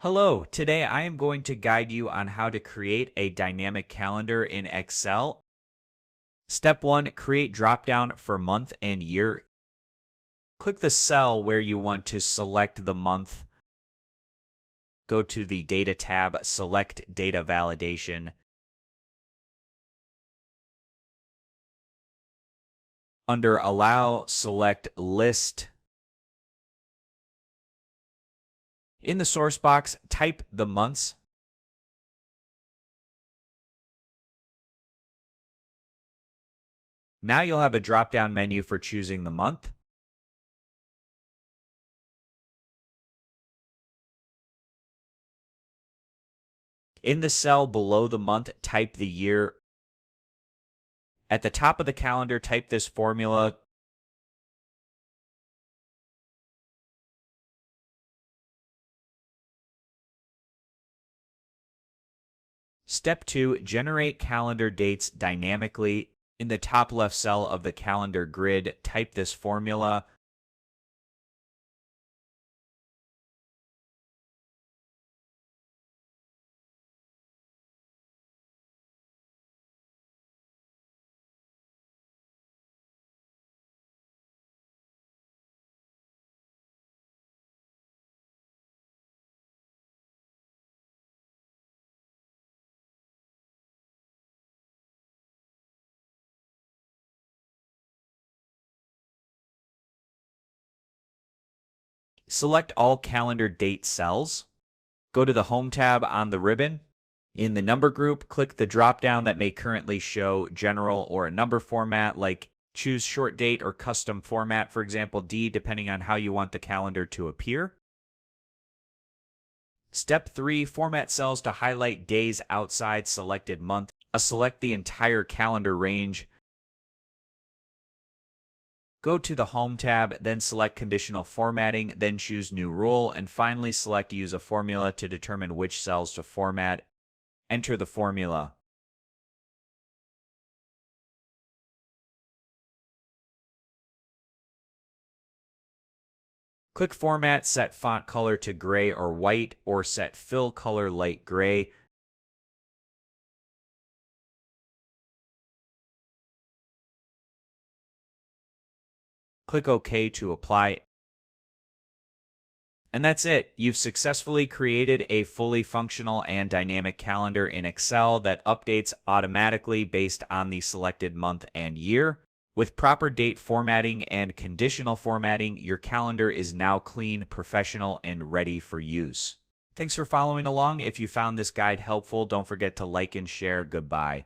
Hello, today I am going to guide you on how to create a dynamic calendar in Excel. Step 1, create dropdown for month and year. Click the cell where you want to select the month. Go to the Data tab, select Data Validation. Under Allow, select List. In the source box, type the months. Now you'll have a drop-down menu for choosing the month. In the cell below the month, type the year. At the top of the calendar, type this formula. Step 2, generate calendar dates dynamically. In the top left cell of the calendar grid, type this formula. Select all calendar date cells. Go to the Home tab on the ribbon. In the number group, click the drop-down that may currently show general or a number format, like choose short date or custom format, for example, D, depending on how you want the calendar to appear. Step 3, format cells to highlight days outside selected month. Select the entire calendar range. Go to the Home tab, then select Conditional Formatting, then choose New Rule, and finally select Use a Formula to determine which cells to format. Enter the formula. Click Format, set font color to gray or white, or set fill color light gray. Click OK to apply. And that's it. You've successfully created a fully functional and dynamic calendar in Excel that updates automatically based on the selected month and year. With proper date formatting and conditional formatting, your calendar is now clean, professional, and ready for use. Thanks for following along. If you found this guide helpful, don't forget to like and share. Goodbye.